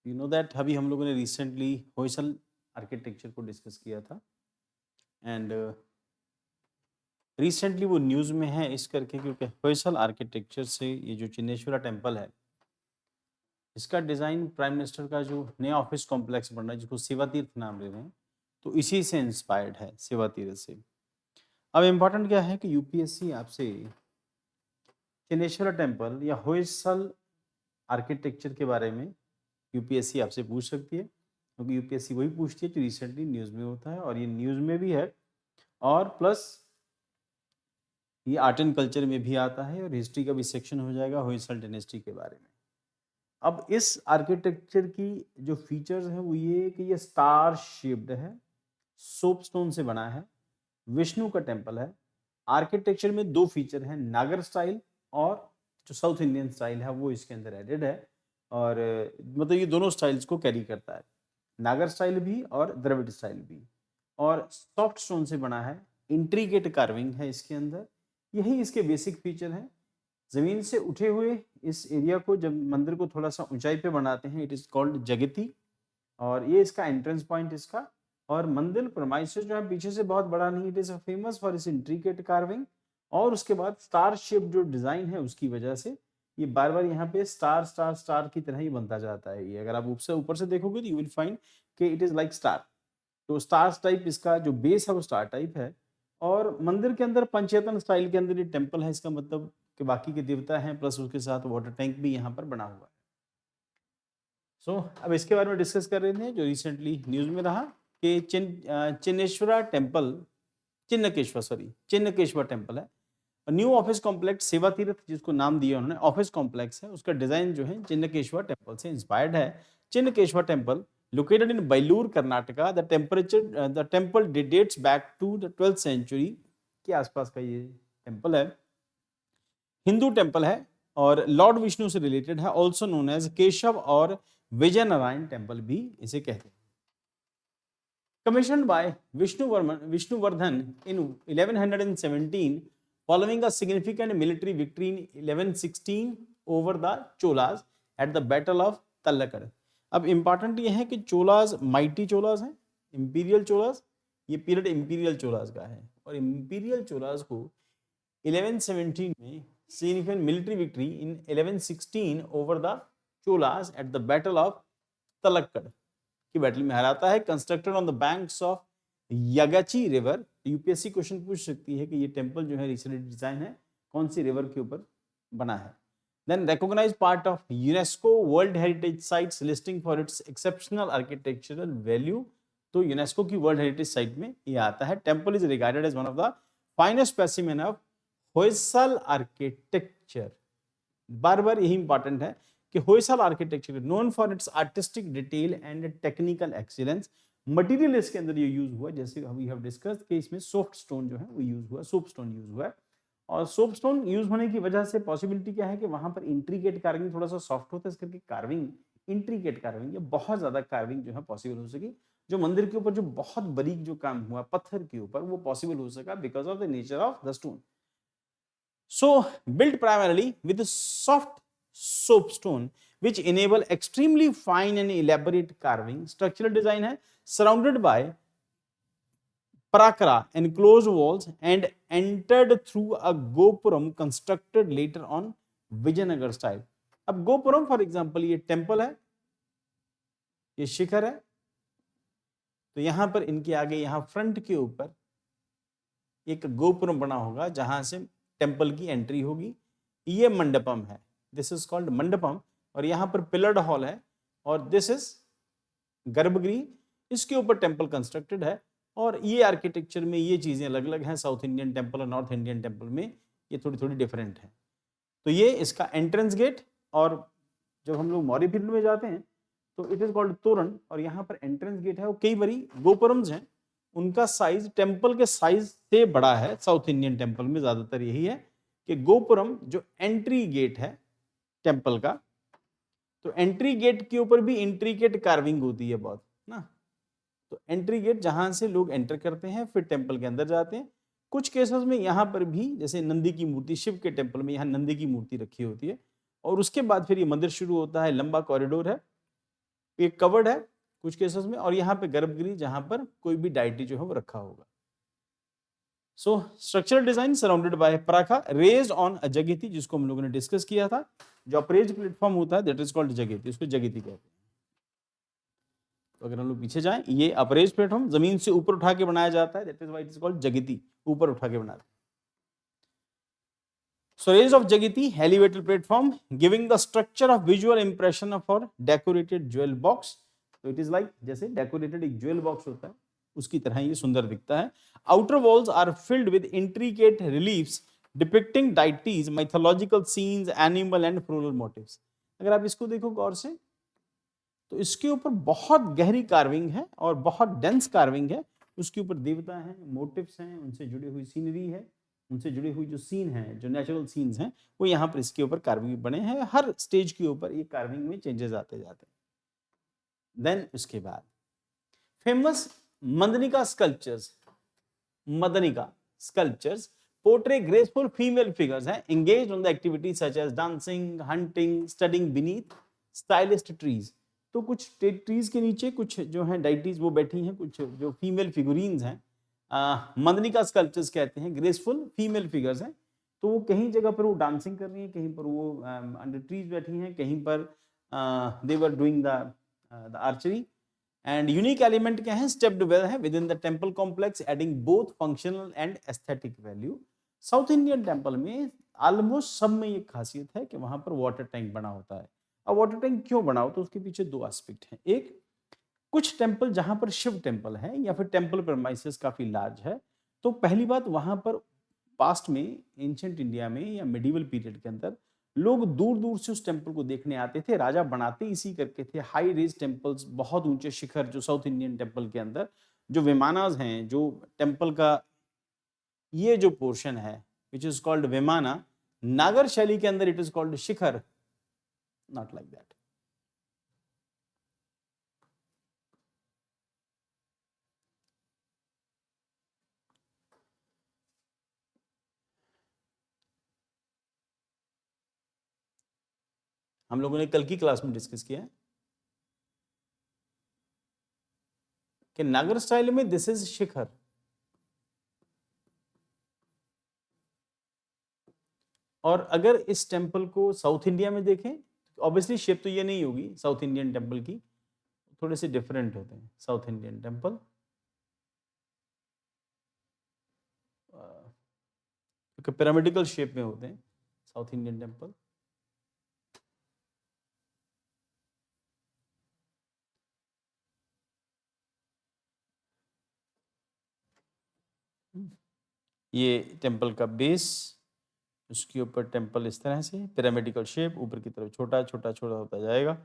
You know that अभी हम लोगों ने रिसेंटली होयसल आर्किटेक्चर को डिस्कस किया था एंड रिसेंटली वो न्यूज़ में है इस करके क्योंकि होयसल आर्किटेक्चर से ये जो चिन्नेश्वरा टेम्पल है इसका डिज़ाइन प्राइम मिनिस्टर का जो नया ऑफिस कॉम्प्लेक्स बन रहा है जिसको सेवा तीर्थ नाम दे रहे हैं तो इसी से इंस्पायर्ड है सेवा तीर्थ से। अब इम्पोर्टेंट क्या है कि यूपीएससी आपसे चिन्नेश्वरा टेम्पल या होयसल आर्किटेक्चर के बारे में यूपीएससी आपसे पूछ सकती है क्योंकि यूपीएससी वही पूछती है जो रिसेंटली न्यूज़ में होता है और ये न्यूज़ में भी है और प्लस ये आर्ट एंड कल्चर में भी आता है और हिस्ट्री का भी सेक्शन हो जाएगा होयसल डायनेस्टी के बारे में। अब इस आर्किटेक्चर की जो फीचर्स हैं वो ये कि ये स्टार शेप्ड है, सोपस्टोन से बना है, विष्णु का टेम्पल है। आर्किटेक्चर में दो फीचर हैं, नागर स्टाइल और जो साउथ इंडियन स्टाइल है वो इसके अंदर एडेड है और मतलब ये दोनों स्टाइल्स को कैरी करता है, नागर स्टाइल भी और द्रविड़ स्टाइल भी। और सॉफ्ट स्टोन से बना है, इंट्रीगेट कार्विंग है इसके अंदर, यही इसके बेसिक फीचर हैं। ज़मीन से उठे हुए इस एरिया को जब मंदिर को थोड़ा-सा ऊँचाई पे बनाते हैं, इट इज़ कॉल्ड जगती और ये इसका एंट्रेंस पॉइंट इसका। और मंदिर प्रेमाइसेस जो है पीछे से बहुत बड़ा नहीं, it is famous for its intricate carving और उसके बाद स्टार शेप जो डिज़ाइन है उसकी वजह से ये बार-बार यहाँ पे स्टार, स्टार, स्टार की तरह ही बनता जाता है ये। अगर आप ऊपर से देखोगे तो यू विल फाइंड कि इट इज़ लाइक स्टार। तो स्टार्स टाइप इसका जो बेस है वो स्टार टाइप है और मंदिर के अंदर पंचेतन स्टाइल के अंदर ये टेम्पल है, इसका मतलब कि बाकी के देवता हैं प्लस उसके साथ वाटर टैंक भी यहाँ पर बना हुआ है। सो अब इसके बारे में डिस्कस कर रहे थे जो रिसेंटली न्यूज़ में रहा कि चिन्नेश्वरा टेम्पल, चिन्नकेश्वर टेम्पल है। न्यू ऑफिस कॉम्प्लेक्स सेवा तीर्थ जिसको नाम दिया उन्होंने ऑफिस कॉम्प्लेक्स है, उसका डिजाइन जो है चिन्नकेश्वर टेम्पल से इंस्पायर्ड है। Chinnakeshwar temple located in Belur Karnataka, the temple dates back to the 12th century के आसपास का ये टेम्पल है। हिंदू टेम्पल है और लॉर्ड विष्णु से रिलेटेड है, ऑल्सो नोन एज केशव और विजय नारायण टेम्पल भी इसे कहते हैं। Commissioned by Vishnuvardhan in 1117 following a significant military victory in 1116 over the Cholas at the Battle of Talakkad। अब इंपॉर्टेंट ये है कि चोलाज माइटी चोलाज हैं, इंपीरियल चोलाज, ये पीरियड इंपीरियल चोलाज का है और इंपीरियल चोलाज को 1117 में significant military victory in 1116 over the Cholas at the Battle of Talakkad की बैटल में हराता है। Constructed on the banks of Yagachi river. UPSC question पूछ सकती है कि ये टेम्पल जो है रिसेंटली डिजाइन है कौन सी रिवर के ऊपर बना है। Then recognised part of UNESCO world heritage sites listing for its exceptional architectural value. तो यूनेस्को की वर्ल्ड हेरिटेज साइट में ये आता है। Temple is regarded as one of the finest specimen of Hoysala architecture. बार बार यही इंपॉर्टेंट है कि Hoysala architecture known for its artistic detail and technical excellence. Material इसके अंदर ये यूज हुआ जैसे वी हैव डिस्कस्ड कि इसमें सॉफ्ट स्टोन जो है वो यूज हुआ, सोप स्टोन यूज हुआ है और सोप स्टोन यूज होने की वजह से पॉसिबिलिटी क्या है कि वहां पर इंट्रीकेट कार्विंग थोड़ा सा सॉफ्ट होता है, इस करके कार्विंग, इंट्रीकेट कार्विंग या बहुत ज्यादा कार्विंग जो है पॉसिबल हो सकी। जो मंदिर के ऊपर जो बहुत बारीक जो काम हुआ पत्थर के ऊपर वो पॉसिबल हो सका because of the nature of the stone. So built primarily with soft soapstone which enable extremely fine and elaborate carving। Structural design है surrounded by prakara enclosed walls and entered through a gopuram constructed later on Vijayanagar style। अब gopuram for example ये temple है, ये शिखर है, तो यहां पर इनके आगे यहां फ्रंट के ऊपर एक गोपुरम बना होगा जहां से टेम्पल की एंट्री होगी। ये मंडपम है, दिस इज कॉल्ड मंडपम और यहाँ पर पिलर्ड हॉल है और दिस इज गर्भगृह, इसके ऊपर टेम्पल कंस्ट्रक्टेड है। और ये आर्किटेक्चर में ये चीजें अलग अलग हैं, साउथ इंडियन टेम्पल और नॉर्थ इंडियन टेम्पल में ये थोड़ी थोड़ी डिफरेंट है। तो ये इसका एंट्रेंस गेट और जब हम लोग मौर्य पीरियड में जाते हैं तो इट इज कॉल्ड तोरण और यहाँ पर एंट्रेंस गेट है। और कई बारी गोपुरम्स हैं उनका साइज टेम्पल के साइज से बड़ा है। साउथ इंडियन टेम्पल में ज्यादातर यही है कि गोपुरम जो एंट्री गेट है टेम्पल का, तो एंट्री गेट के ऊपर भी इंट्रीकेट कार्विंग होती है बहुत ना। तो एंट्री गेट जहां से लोग एंटर करते हैं फिर टेम्पल के अंदर जाते हैं। कुछ केसेस में यहाँ पर भी जैसे नंदी की मूर्ति, शिव के टेम्पल में यहाँ नंदी की मूर्ति रखी होती है और उसके बाद फिर ये मंदिर शुरू होता है, लंबा कॉरिडोर है ये कवर्ड है कुछ केसेस में, और यहाँ पे गर्भगृह जहाँ पर कोई भी डाइटी जो है वो रखा होगा। So structural design surrounded by पराखा रेज्ड ऑन अ जगेती, जिसको हम लोगों ने डिस्कस किया था। जो अप्रेज्ड प्लेटफॉर्म होता है दैट इज कॉल्ड जगेती, उसको जगेती कहते हैं। तो अगर हम लोग पीछे जाएं, ये अप्रेज्ड प्लेटफॉर्म जमीन से ऊपर उठा के बनाया जाता है, that is why it is called jagati, ऊपर उठा के बनाते हैं। So raised of Jagiti, elevated platform, giving the structure of visual impression of our decorated jewel box. So it is like जैसे decorated एक jewel box होता है, उसकी तरह ये सुंदर दिखता है। Outer walls are filled with intricate reliefs depicting deities, mythological scenes, animal and floral motifs. अगर आप इसको देखो गौर से, तो इसके ऊपर बहुत गहरी कार्विंग है और बहुत डेंस कार्विंग है। उसके ऊपर देवता हैं, मोटिव्स हैं, उनसे जुड़ी हुई सीनरी है, उनसे जुड़ी हुई जो सीन है, जो नेचुरल सीन्स हैं, वो यहाँ पर इसके ऊपर कार्विंग बने हैं। हर स्टेज के ऊपर ये कार्विंग में चेंजेस आते जाते हैं। देन उसके बाद famous Madanika sculptures, Madanika sculptures portray graceful female figures हैं engaged on the activities such as dancing, hunting, studying beneath stylist trees. तो कुछ ट्रीज के नीचे कुछ जो हैं डाइटीज वो बैठी हैं, कुछ जो फीमेल फिगुरीन्स हैं, मदनिका स्कल्पचर्स कहते हैं, ग्रेसफुल फीमेल फिगर्स हैं। तो वो कहीं जगह पर वो डांसिंग कर रही हैं, कहीं पर वो अंडर ट्रीज बैठी हैं, कहीं पर they were doing the archery. And unique element क्या है, स्टेप्ड वेल है within the temple complex, adding both functional and aesthetic value. South Indian temple में ऑलमोस्ट सब में ये खासियत है कि वहां पर वाटर टैंक बना होता है। अब वाटर टैंक क्यों बना हो, तो उसके पीछे दो एस्पेक्ट हैं। एक, कुछ टेम्पल जहां पर शिव टेम्पल है या फिर टेम्पल प्रेमाइसेस काफी लार्ज है, तो पहली बात वहां पर पास्ट में, एंशिएंट इंडिया में या मिडिवल पीरियड के अंदर लोग दूर दूर से उस टेम्पल को देखने आते थे। राजा बनाते इसी करके थे, हाई रेज टेम्पल्स, बहुत ऊंचे शिखर जो साउथ इंडियन टेम्पल के अंदर जो विमानाज हैं, जो टेम्पल का ये जो पोर्शन है विच इज कॉल्ड विमाना, नागर शैली के अंदर it is called Shikhar, not like that. हम लोगों ने कल की क्लास में डिस्कस किया है कि नागर स्टाइल में दिस इज शिखर, और अगर इस टेम्पल को साउथ इंडिया में देखें, ऑब्वियसली शेप तो ये नहीं होगी साउथ इंडियन टेम्पल की, थोड़े से डिफरेंट होते हैं साउथ इंडियन टेम्पल, क्योंकि पिरामिडिकल शेप में होते हैं साउथ इंडियन टेम्पल। ये टेम्पल का बेस, उसके ऊपर टेम्पल इस तरह से पिरामिडिकल शेप, ऊपर की तरफ छोटा छोटा छोटा होता जाएगा,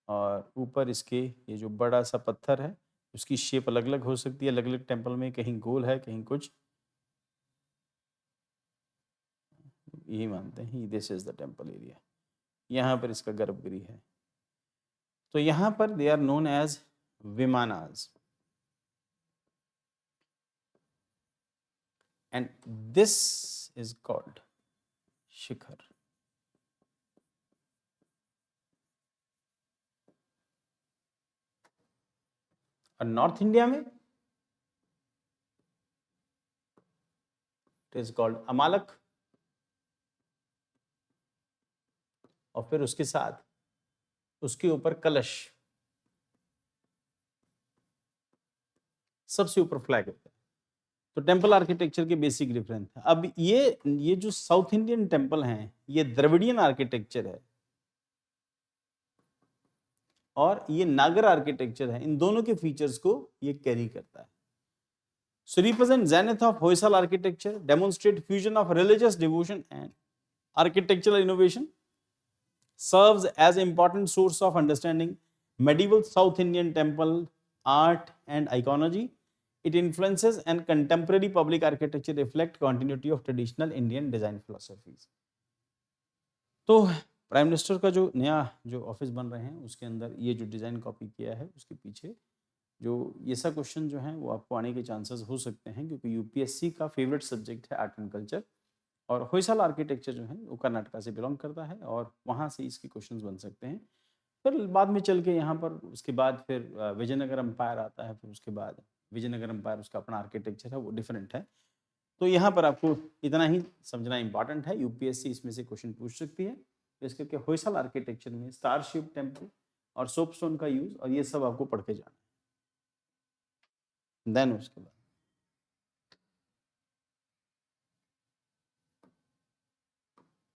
और ऊपर इसके ये जो बड़ा सा पत्थर है उसकी शेप अलग अलग हो सकती है अलग अलग टेम्पल में, कहीं गोल है कहीं कुछ, यही मानते हैं this is the temple area. यहाँ पर इसका गर्भगृह है, तो यहाँ पर they are known as vimanas, and this is called shikhar. और नॉर्थ इंडिया में इट इज कॉल्ड अमालक, और फिर उसके साथ उसके ऊपर कलश, सबसे ऊपर फ्लैग होता है। तो टेम्पल आर्किटेक्चर के बेसिक डिफरेंस है। अब ये जो साउथ इंडियन टेम्पल हैं ये द्रविडियन आर्किटेक्चर है और ये नागर आर्किटेक्चर है, इन दोनों के फीचर्स को ये कैरी करता है। So represent zenith of Hoysala architecture, demonstrate fusion of religious devotion and architectural innovation, serves as important source of understanding medieval South Indian temple art and iconology. It influences and contemporary public architecture reflect continuity of traditional Indian design philosophies. तो prime minister का जो नया जो office बन रहे हैं उसके अंदर ये जो डिज़ाइन कॉपी किया है उसके पीछे जो ये सब क्वेश्चन जो हैं वो आपको आने के चांसेस हो सकते हैं, क्योंकि यूपीएससी का फेवरेट सब्जेक्ट है आर्ट एंड कल्चर, और होयसाला आर्किटेक्चर जो है वो कर्नाटका से बिलोंग करता है और वहाँ से इसके क्वेश्चंस बन सकते हैं। फिर बाद में चल के यहाँ पर उसके बाद फिर विजयनगर एम्पायर आता है, फिर उसके बाद विजयनगर एम्पायर उसका अपना आर्किटेक्चर है, वो डिफरेंट है। तो यहाँ पर आपको इतना ही समझना इम्पोर्टेंट है, यूपीएससी इसमें से क्वेश्चन पूछ सकती है। तो इसके क्या होयसल आर्किटेक्चर में स्टार शेप टेम्पल और सोपस्टोन का यूज और ये सब आपको पढ़ के जाना है। देन उसके बाद